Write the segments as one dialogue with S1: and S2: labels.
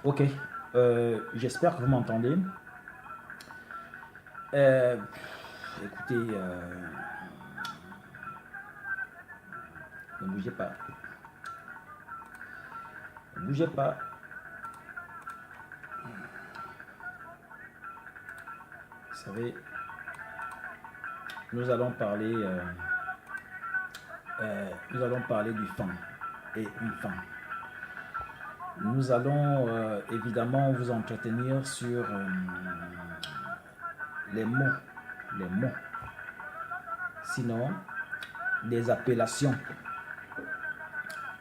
S1: Ok, j'espère que vous m'entendez. Euh, Écoutez, ne bougez pas. Ne bougez pas. Vous savez, nous allons parler, du fan et une fan. Nous allons évidemment vous entretenir sur les mots, les mots. Sinon, des appellations.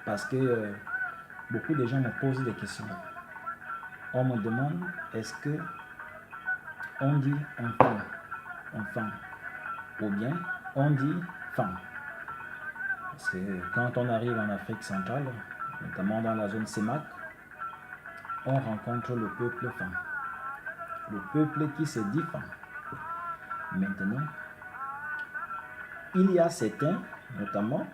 S1: Parce que beaucoup de gens me posent des questions. On me demande, est-ce que on dit enfant, ou bien on dit femme? Parce que quand on arrive en Afrique centrale, notamment dans la zone CEMAC, on rencontre le peuple femme. Le peuple qui se dit femme. Maintenant, il y a certains, notamment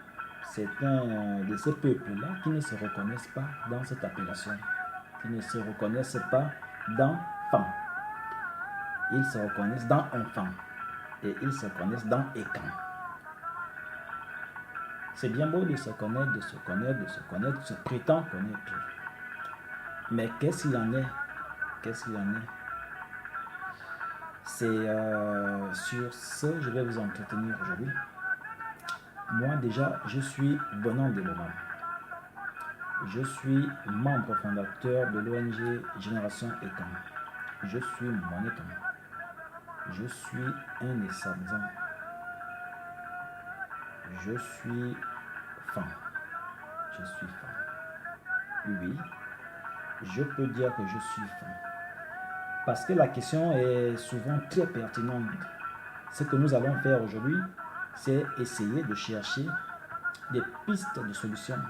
S1: certains de ces peuples-là, qui ne se reconnaissent pas dans cette appellation, qui ne se reconnaissent pas dans femme. Ils se reconnaissent dans enfant et ils se reconnaissent dans écan. C'est bien beau de se connaître, de se connaître, de se connaître, de se prétendre connaître. Mais qu'est-ce qu'il en est? Qu'est-ce qu'il en est? C'est sur ce que je vais vous entretenir aujourd'hui. Moi déjà, je suis venant de l'OMA. Je suis membre fondateur de l'ONG Génération Écan. Je suis mon écan. Je suis un Essabzan. Je suis femme. Je suis femme. Oui, je peux dire que je suis femme. Parce que la question est souvent très pertinente. Ce que nous allons faire aujourd'hui, c'est essayer de chercher des pistes de solutions,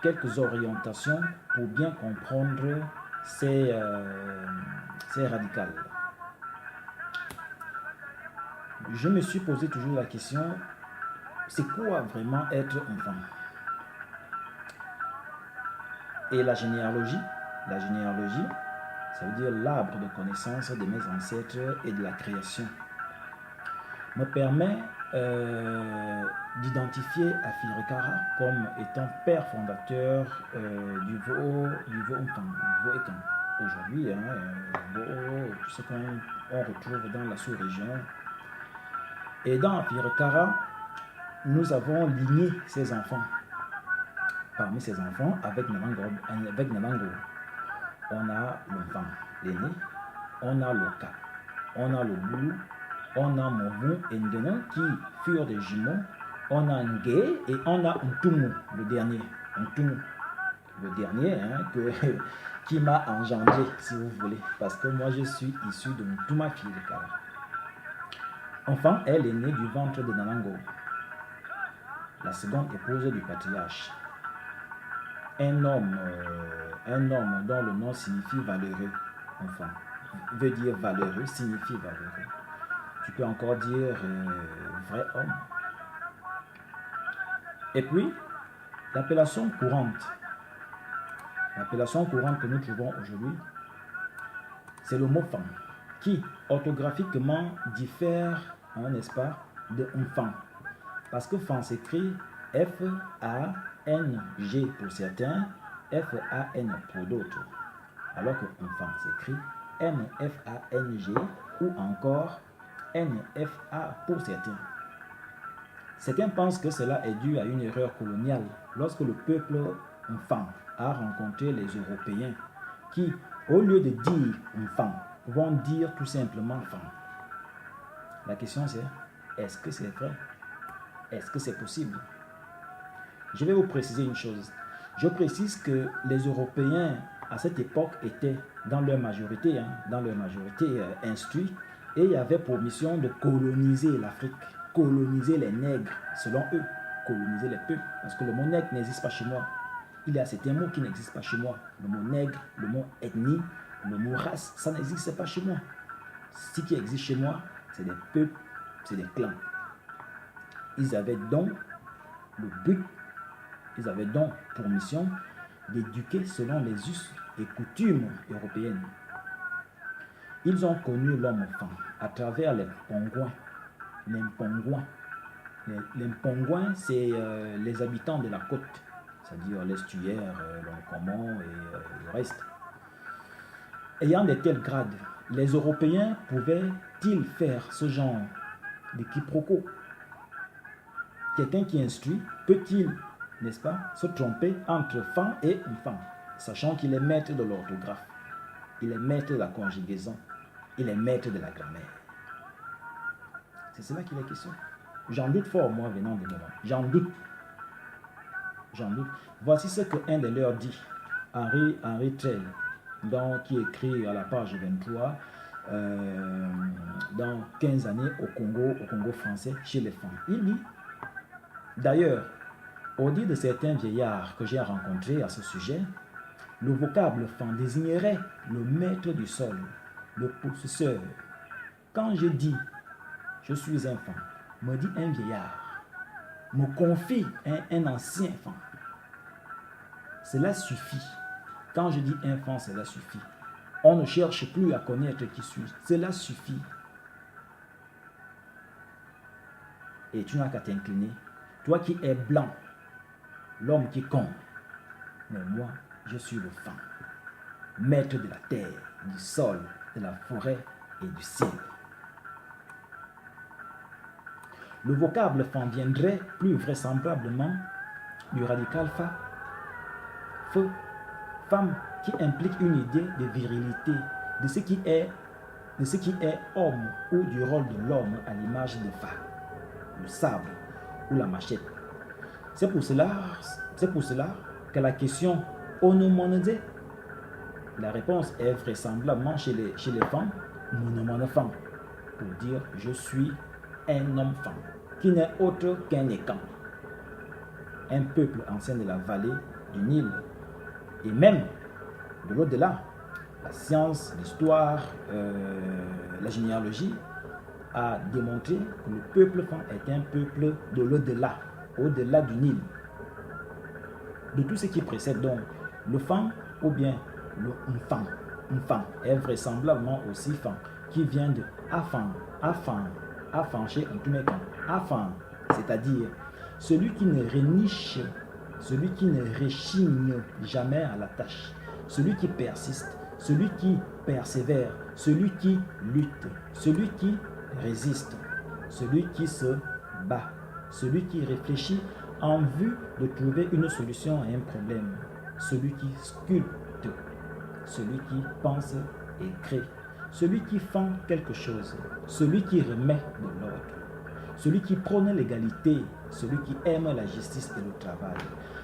S1: quelques orientations pour bien comprendre ces radicales. Je me suis posé toujours la question, c'est quoi vraiment être enfant? Et la généalogie, ça veut dire l'arbre de connaissance de mes ancêtres et de la création, me permet d'identifier Afirikara comme étant père fondateur du Vo-Écan. Aujourd'hui, tout ce qu'on retrouve dans la sous-région. Et dans Afirikara, nous avons ligné ces enfants. Parmi ces enfants, avec Nanango, on a l'enfant, l'aîné, on a le Ka, on a le Boulou, on a Mouvou et Ndeno qui furent des jumeaux, on a Ngé et on a Ntumu, le dernier. Ntumu, le dernier qui m'a engendré, si vous voulez, parce que moi je suis issu de Ntuma Firikara. Enfant est l'aîné du ventre de Nanango, la seconde épouse du patriarche. Un homme dont le nom signifie valeureux, enfant, veut dire valeureux, signifie valeureux. Tu peux encore dire vrai homme. Et puis, l'appellation courante que nous trouvons aujourd'hui, c'est le mot femme, qui orthographiquement diffère, n'est-ce pas, de enfant. Parce que femme s'écrit F-A-N-G pour certains, F-A-N pour d'autres. Alors que enfant s'écrit M-F-A-N-G ou encore N-F-A pour certains. Certains pensent que cela est dû à une erreur coloniale lorsque le peuple enfant a rencontré les Européens qui, au lieu de dire enfant, vont dire tout simplement femme. La question c'est, est-ce que c'est vrai? Est-ce que c'est possible? Je vais vous préciser une chose. Je précise que les Européens à cette époque étaient dans leur majorité instruits et il y avait pour mission de coloniser l'Afrique, coloniser les nègres selon eux, coloniser les peuples. Parce que le mot nègre n'existe pas chez moi. Il y a certains mots qui n'existent pas chez moi. Le mot nègre, le mot ethnie, le mot race, ça n'existe pas chez moi. Ce qui existe chez moi, c'est des peuples, c'est des clans. Ils avaient donc le but, ils avaient donc pour mission d'éduquer selon les us et coutumes européennes. Ils ont connu l'homme-fan à travers les Pongouins. Les Pongouins. Les Pongouins, c'est les habitants de la côte, c'est-à-dire l'estuaire, l'Oncomont et le reste. Ayant de tels grades, les Européens pouvaient-ils faire ce genre de quiproquo? Quelqu'un qui instruit peut-il, n'est-ce pas, se tromper entre fan et enfant, sachant qu'il est maître de l'orthographe, il est maître de la conjugaison, il est maître de la grammaire. C'est cela qu'il est question. J'en doute fort, moi, venant de moment. J'en doute. Voici ce qu'un de leurs dit, Henri Trell, qui écrit à la page 23, dans 15 années au Congo français, chez les femmes. Il dit, d'ailleurs, au dit de certains vieillards que j'ai rencontrés à ce sujet, le vocable fan désignerait le maître du sol, le possesseur. Quand je dis je suis un fan, me dit un vieillard, me confie un ancien fan. Cela suffit. Quand je dis un fan, cela suffit. On ne cherche plus à connaître qui suis-je. Cela suffit. Et tu n'as qu'à t'incliner. Toi qui es blanc, l'homme qui compte. Mais moi, je suis le fan, maître de la terre, du sol, de la forêt et du ciel. Le vocable fan viendrait plus vraisemblablement du radical feu, femme, qui implique une idée de virilité, de ce qui est homme ou du rôle de l'homme à l'image de fa, le sabre ou la machette. C'est pour cela que la question onomonosé, la réponse est vraisemblablement chez les femmes, monomonofemme, pour dire je suis un homme-femme, qui n'est autre qu'un écan, un peuple ancien de la vallée du Nil, et même de l'au-delà. La science, l'histoire, la généalogie a démontré que le peuple fan est un peuple de l'au-delà, au-delà du Nil. De tout ce qui précède donc, le fan ou bien le enfant est vraisemblablement aussi fan, qui vient de affancher en tous les cas, affan, c'est-à-dire celui qui ne réniche, celui qui ne réchigne jamais à la tâche, celui qui persiste, celui qui persévère, celui qui lutte, celui qui résiste, celui qui se bat, celui qui réfléchit en vue de trouver une solution à un problème, celui qui sculpte, celui qui pense et crée, celui qui fend quelque chose, celui qui remet de l'ordre, celui qui prône l'égalité, celui qui aime la justice et le travail,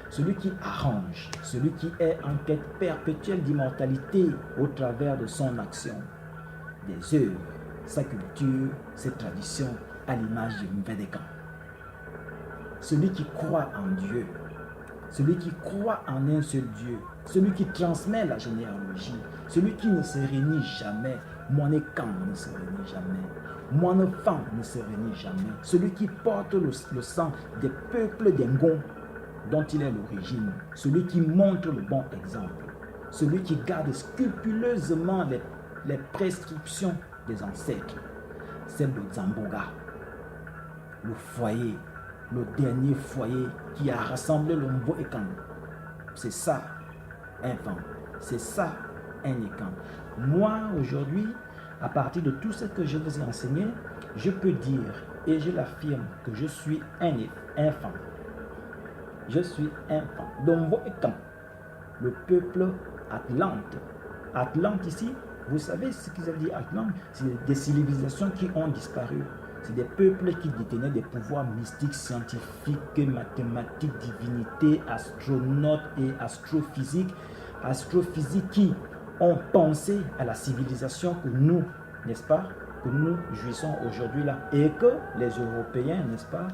S1: celui qui arrange, celui qui est en quête perpétuelle d'immortalité au travers de son action, des œuvres, sa culture, ses traditions, à l'image du Mvedékan. Celui qui croit en Dieu, celui qui croit en un seul Dieu, celui qui transmet la généalogie, celui qui ne se réunit jamais, Monékan ne se réunit jamais, Moinefan ne se réunit jamais, celui qui porte le sang des peuples d'Engon dont il est l'origine, celui qui montre le bon exemple, celui qui garde scrupuleusement les prescriptions des ancêtres, celle de Zamboga, le foyer, le dernier foyer qui a rassemblé le Mboékan. C'est ça, un fan. C'est ça, un écan. Moi, aujourd'hui, à partir de tout ce que je vous ai enseigné, je peux dire et je l'affirme que je suis un fan. Je suis un fan. Donc, Mboékan, le peuple Atlante. Atlante ici, vous savez ce qu'ils avaient dit Atlante? C'est des civilisations qui ont disparu. C'est des peuples qui détenaient des pouvoirs mystiques, scientifiques, mathématiques, divinités, astronautes et astrophysiques qui ont pensé à la civilisation que nous, n'est-ce pas, que nous jouissons aujourd'hui là. Et que les Européens, n'est-ce pas,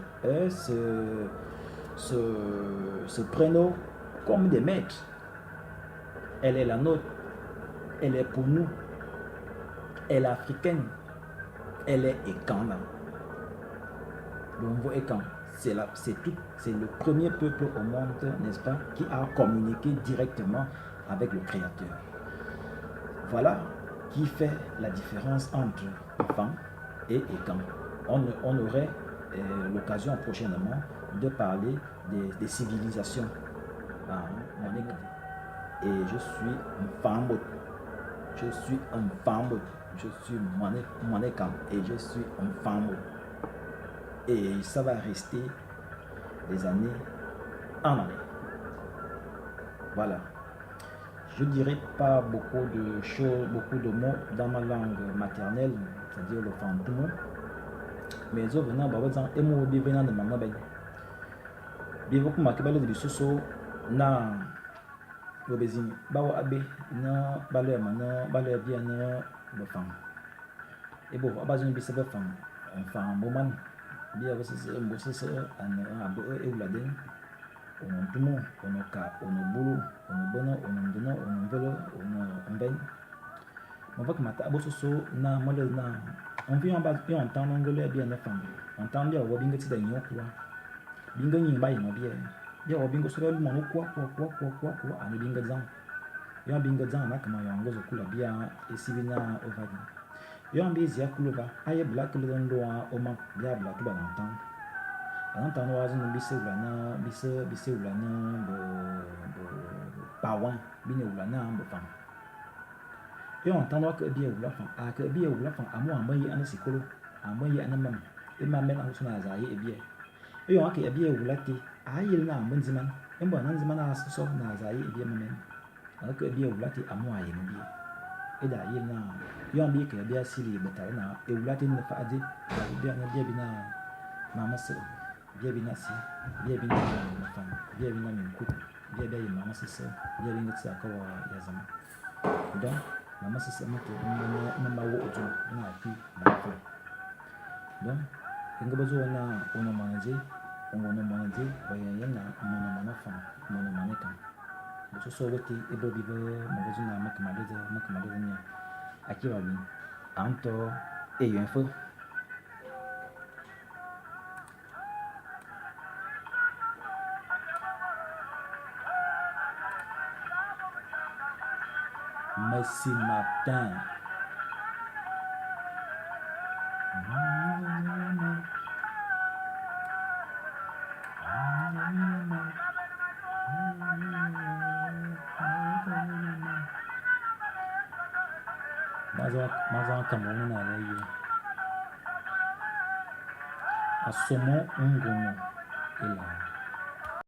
S1: se prennent comme des maîtres. Elle est la nôtre. Elle est pour nous. Elle est africaine. Elle est Ekana. Donc, Ekana, c'est le premier peuple au monde, n'est-ce pas, qui a communiqué directement avec le Créateur. Voilà qui fait la différence entre enfant et écan. On aurait l'occasion prochainement de parler des civilisations. Et je suis un femme. Je suis un femme. Je suis Monécan et je suis un femme. Et ça va rester des années en année. Voilà. Je ne dirai pas beaucoup de choses, beaucoup de mots dans ma langue maternelle, c'est-à-dire le fantôme. Mais je venais à dire que je suis venu de ma mère. Je vais vous dire que je suis na obezini bawo abe na bale mana bale bia na bafam ebo abazun bi sebe fam fam boman bia bose an abo ewladen ono tumo ono ka ono bulu ono bono ono ndino ono velo ono mben on va que mata abo so na mole na on vient en bas et on entend l'anglais bien na fam on entend bien o binga ti da nyokwa binga nyi ba yino bia ya obingo sura lu manu kwa ani binga zan ya binga zan na kama ya ngozo kula bia esibina ovadi ya mbi zia kulova aye black lu ndo o ma bia black ba nan tan wa zun bi se wala na bo pawan bi ne wala na bo fam ya on tan wa ke bia wala fam a ke bia wala fam amu amayi ana sikolo amayi ana mam e ma men an suna za ye bia yo ake bia wala ti ayil na mun ziman in ba nan ziman na so na zayi ibiya mamen aka biya wulati amu ayi no biya ida ayil na yon bi ka biya siri betare na e wulati na fa ade biya na biya bina mama se biya bina si biya bina na fa biya bina min ku biya biya mama se biya bina tsa ka wa ya zama don mama se mutu na ma wo ojo na fi na fa don inga bazo na ona manaje ono manaje bayanya na mana fa mana maneka so so wati ebo bibo magazu na makamade nya akiwa bi anto eyo info Messi matin Maza Cameroun na leye asomo ngono ela